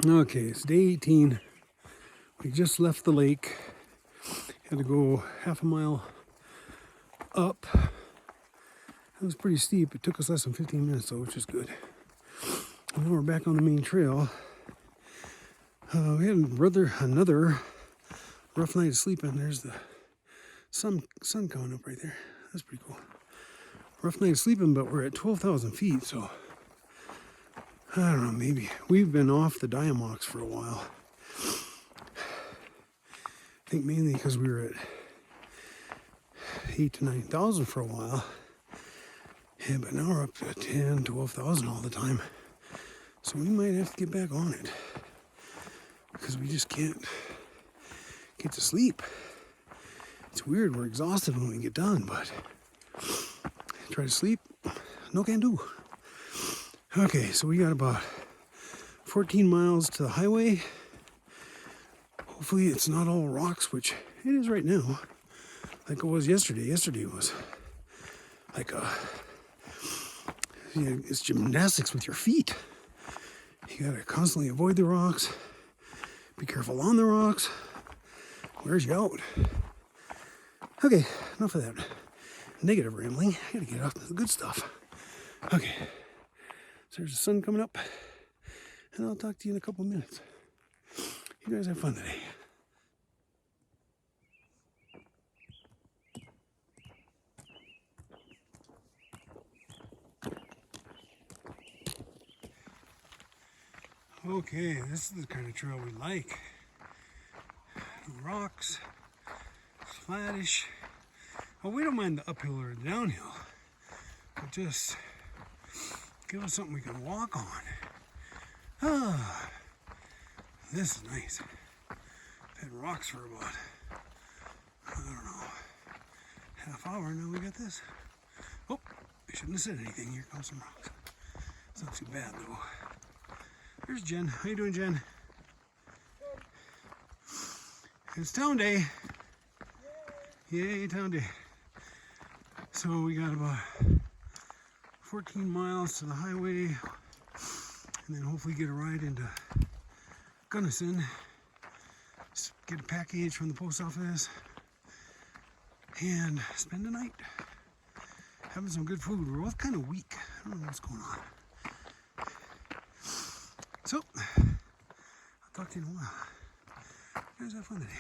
Okay, it's day 18. We just left the lake. Had to go half a mile up. It was pretty steep. It took us less than 15 minutes though, which is good. And now we're back on the main trail. We had another rough night of sleeping. There's the sun coming up right there. That's pretty cool. Rough night of sleeping, but we're at 12,000 feet, so I don't know, maybe we've been off the Diamox for a while. I think mainly because we were at 8,000 to 9,000 for a while. Yeah, but now we're up to 10,000, 12,000 all the time. So we might have to get back on it because we just can't get to sleep. It's weird, we're exhausted when we get done, but try to sleep, no can do. Okay, so we got about 14 miles to the highway. Hopefully it's not all rocks, which it is right now, like it was yesterday. Yesterday was like it's gymnastics with your feet. You gotta constantly avoid the rocks, be careful on the rocks, wears you out. Okay, enough of that negative rambling. I gotta get off to the good stuff. Okay, so there's the sun coming up, and I'll talk to you in a couple of minutes. You guys have fun today. Okay, this is the kind of trail we like. Rocks, flattish. Well, we don't mind the uphill or the downhill, but just give us something we can walk on. Ah, this is nice. I've had rocks for about, I don't know, half hour. Now we got this. Oh, I shouldn't have said anything. Here comes some rocks. It's not too bad though. There's Jen. How you doing, Jen? It's town day. Yay, town day. So we got about 14 miles to the highway, and then hopefully get a ride into Gunnison, get a package from the post office, and spend the night having some good food. We're both kind of weak. I don't know what's going on. So, I'll talk to you in a while. You guys have fun today.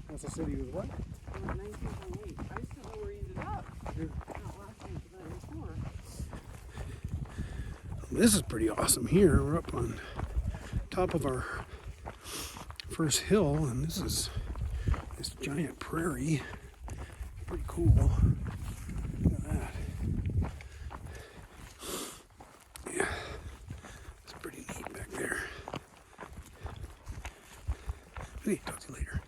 That's a city with what? 19.8. I just don't know where he ended up. Not last night, but the night before. This is pretty awesome here. We're up on top of our first hill, and this is this giant prairie. Pretty cool. Look at that. Yeah, it's pretty neat back there. Okay, talk to you later.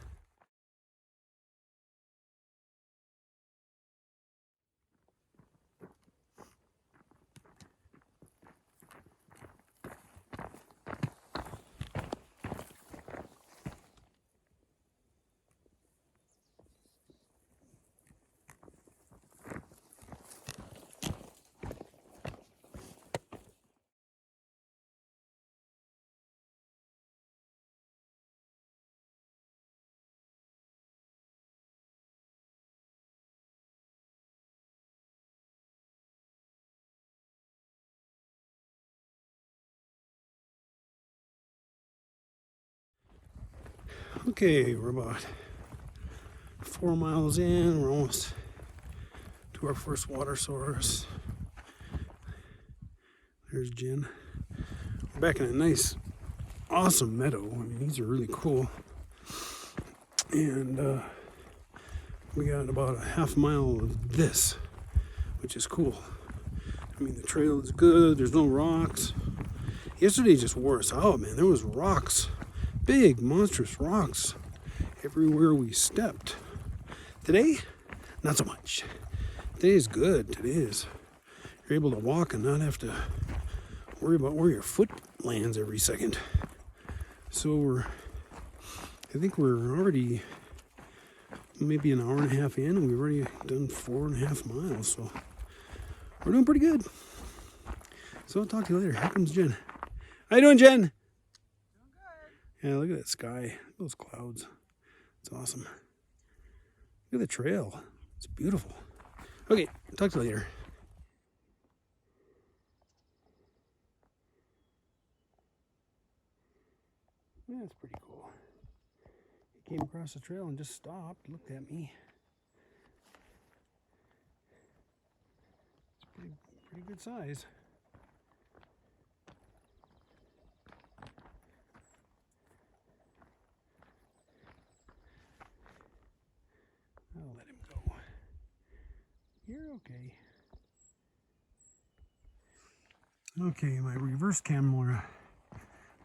Okay, we're about 4 miles in. We're almost to our first water source. There's Jen. We're back in a nice, awesome meadow. I mean, these are really cool. And we got about a half mile of this, which is cool. I mean, the trail is good. There's no rocks. Yesterday just wore us out, man. There was rocks. Big, monstrous rocks everywhere we stepped. Today, not so much. Today is good. Today is you're able to walk and not have to worry about where your foot lands every second. So I think we're already maybe an hour and a half in, and we've already done 4.5 miles. So we're doing pretty good. So I'll talk to you later. Here comes Jen. How you doing, Jen? Doing good. Yeah, look at that sky. Those clouds. It's awesome. Look at the trail. It's beautiful. Okay, talk to you later. Yeah, that's pretty cool. He came across the trail and just stopped, looked at me. It's pretty good size. I'll let him go. You're okay. Okay, my reverse camera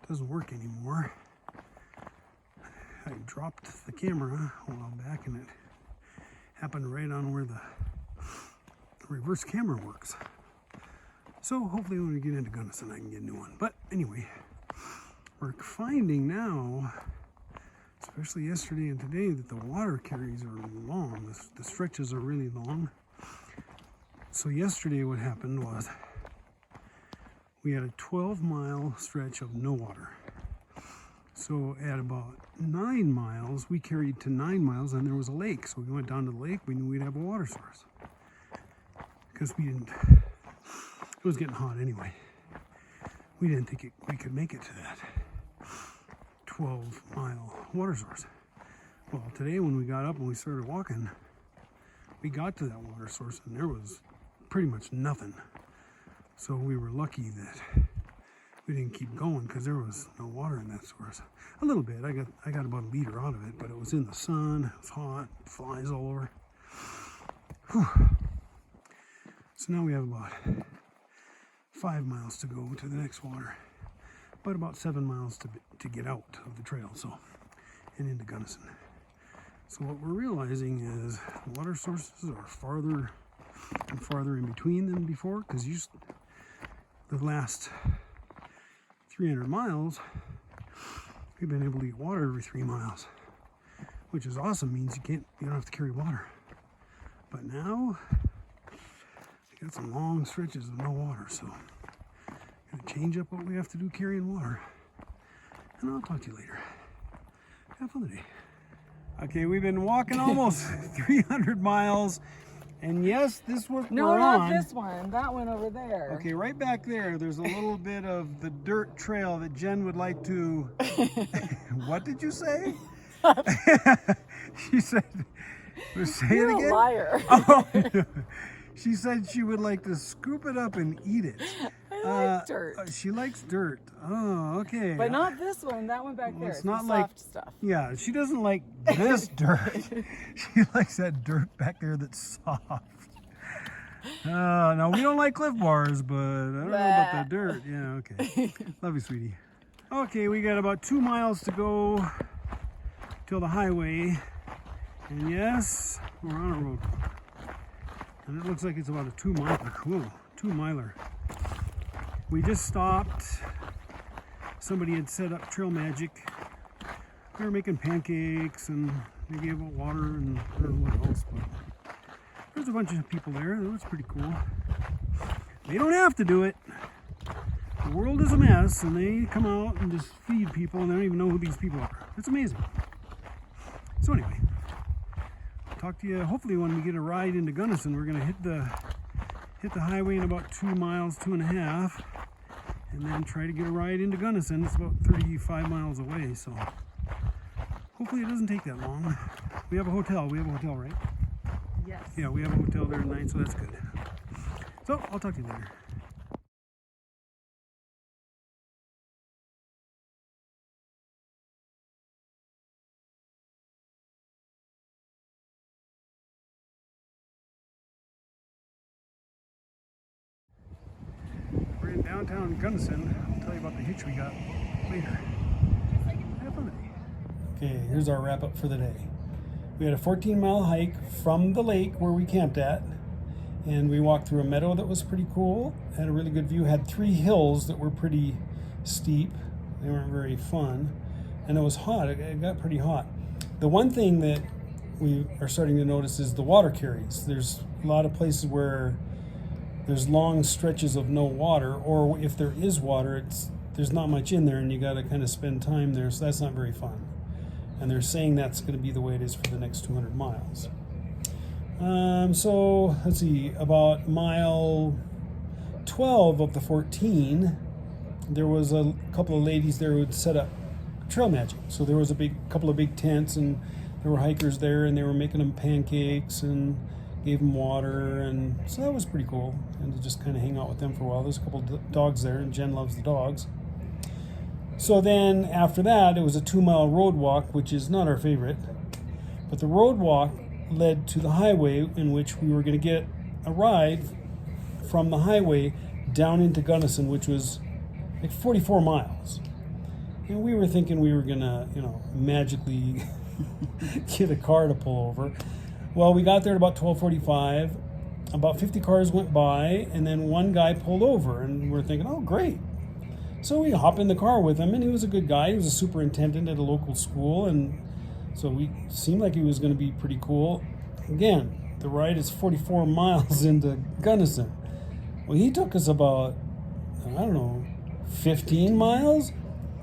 doesn't work anymore. I dropped the camera a while back and it happened right on where the reverse camera works. So hopefully when we get into Gunnison I can get a new one. But anyway, we're finding now, especially yesterday and today, that the water carries are long. The stretches are really long. So yesterday what happened was we had a 12-mile stretch of no water. So at about 9 miles, we carried to 9 miles and there was a lake. So we went down to the lake, we knew we'd have a water source. Because it was getting hot anyway. We didn't think we could make it to that 12-mile water source. Well, today when we got up and we started walking, we got to that water source and there was pretty much nothing. So we were lucky that we didn't keep going because there was no water in that source. A little bit. I got about a liter out of it, but it was in the sun. It was hot. Flies all over. Whew. So now we have about 5 miles to go to the next water, but about 7 miles to get out of the trail, so, and into Gunnison. So what we're realizing is water sources are farther and farther in between than before, because the last 300 miles, we've been able to get water every 3 miles, which is awesome. Means you don't have to carry water. But now, we got some long stretches of no water, so gotta change up what we have to do carrying water. And I'll talk to you later. Have fun today. Okay, we've been walking almost 300 miles. And yes, this was No, not this one. That one over there. Okay, right back there, there's a little bit of the dirt trail that Jen would like to... What did you say? She said... Say You're it again? a liar. Oh, she said she would like to scoop it up and eat it. I like dirt. She likes dirt. Oh, okay. But not this one. That one back there. It's It's not the like soft stuff. Yeah, she doesn't like this dirt. She likes that dirt back there that's soft. Now we don't like Cliff Bars, but I don't know about the dirt. Yeah, okay. Love you, sweetie. Okay, we got about 2 miles to go till the highway. And yes, we're on a road. And it looks like it's about a 2 miler. Whoa, 2 miler. We just stopped. Somebody had set up Trail Magic. They were making pancakes and they gave out water and I don't know what else, but there's a bunch of people there. That was pretty cool. They don't have to do it. The world is a mess and they come out and just feed people and they don't even know who these people are. It's amazing. So anyway, I'll talk to you hopefully when we get a ride into Gunnison. We're gonna hit the highway in about 2 miles, 2.5, and then try to get a ride into Gunnison. It's about 35 miles away, so hopefully it doesn't take that long. We have a hotel. We have a hotel, right? Yes. Yeah, we have a hotel there tonight, so that's good. So I'll talk to you later. We're in downtown Gunnison. I'll tell you about the hitch we got later. Have fun today. Okay, here's our wrap up for the day. We had a 14-mile hike from the lake where we camped at, and we walked through a meadow that was pretty cool. Had a really good view. Had 3 hills that were pretty steep. They weren't very fun, and it was hot. It got pretty hot. The one thing that we are starting to notice is the water carries. There's a lot of places where there's long stretches of no water, or if there is water, there's not much in there, and you got to kind of spend time there, so that's not very fun. And they're saying that's going to be the way it is for the next 200 miles. So let's see, about mile 12 of the 14, there was a couple of ladies there who had set up trail magic. So there was a couple of big tents, and there were hikers there, and they were making them pancakes and gave them water, and so that was pretty cool. And to just kind of hang out with them for a while. There's a couple of dogs there, and Jen loves the dogs. So then after that, it was a 2-mile road walk, which is not our favorite. But the road walk led to the highway, in which we were going to get a ride from the highway down into Gunnison, which was like 44 miles. And we were thinking we were going to, magically get a car to pull over. Well, we got there at about 12:45. About 50 cars went by, and then one guy pulled over, and we're thinking, oh, great. So we hop in the car with him, and he was a good guy. He was a superintendent at a local school, and so we seemed like he was going to be pretty cool. Again, the ride is 44 miles into Gunnison. Well, he took us about, 15 miles,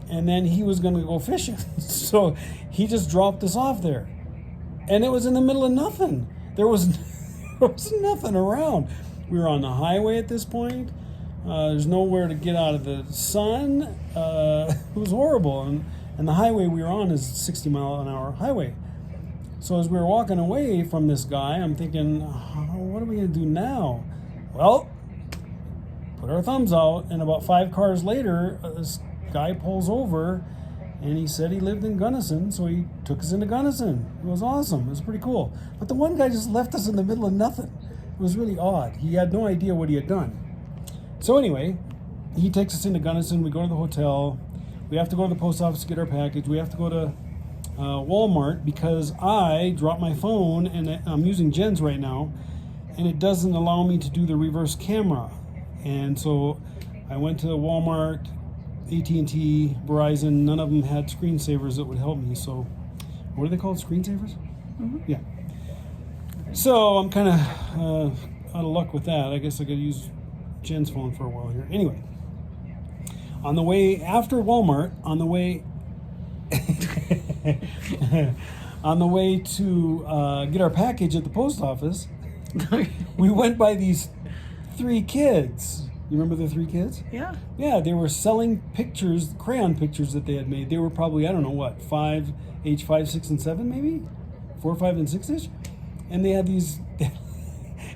and then he was going to go fishing. So he just dropped us off there. And it was in the middle of nothing. There was nothing around. We were on the highway at this point. There's nowhere to get out of the sun. It was horrible. And the highway we were on is 60-mile-an-hour highway. So as we were walking away from this guy, I'm thinking, what are we going to do now? Well, put our thumbs out, and about 5 cars later, this guy pulls over, and he said he lived in Gunnison, so he took us into Gunnison. It was awesome. It was pretty cool. But the one guy just left us in the middle of nothing. It was really odd. He had no idea what he had done. So anyway, he takes us into Gunnison. We go to the hotel. We have to go to the post office to get our package. We have to go to Walmart because I dropped my phone, and I'm using Jen's right now, and it doesn't allow me to do the reverse camera. And so I went to Walmart, AT&T, Verizon. None of them had screensavers that would help me. So what are they called? Screensavers? Mm-hmm. Yeah. So I'm kind of out of luck with that. I guess I could use Jen's phone for a while here. Anyway, on the way after Walmart, on the way to get our package at the post office, we went by these 3 kids. You remember the 3 kids? Yeah. Yeah, they were selling pictures, crayon pictures that they had made. They were probably, age 5, 6, and 7 maybe? 4, 5, and 6-ish? And they had these, it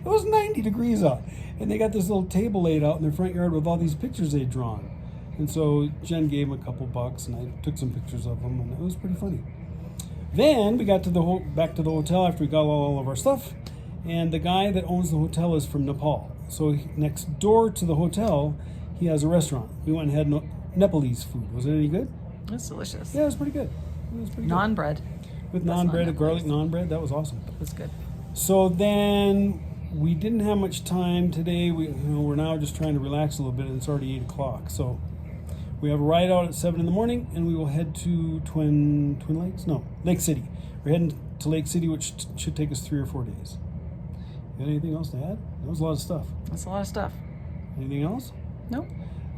was 90 degrees out. And they got this little table laid out in their front yard with all these pictures they'd drawn. And so Jen gave them a couple bucks, and I took some pictures of them, and it was pretty funny. Then we got to back to the hotel after we got all of our stuff, and the guy that owns the hotel is from Nepal. So next door to the hotel, he has a restaurant. We went and had Nepalese food. Was it any good? It's delicious. Yeah, it was pretty good. Naan bread. With naan bread, a garlic naan bread. That was awesome. It was good. So then we didn't have much time today. We're now just trying to relax a little bit, and it's already 8 o'clock. So we have a ride out at 7 in the morning, and we will head to Twin Lakes? No, Lake City. We're heading to Lake City, which should take us 3 or 4 days. You got anything else to add? That was a lot of stuff. That's a lot of stuff. Anything else? Nope.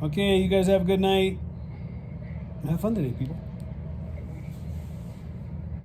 Okay, you guys have a good night. Have fun today, people.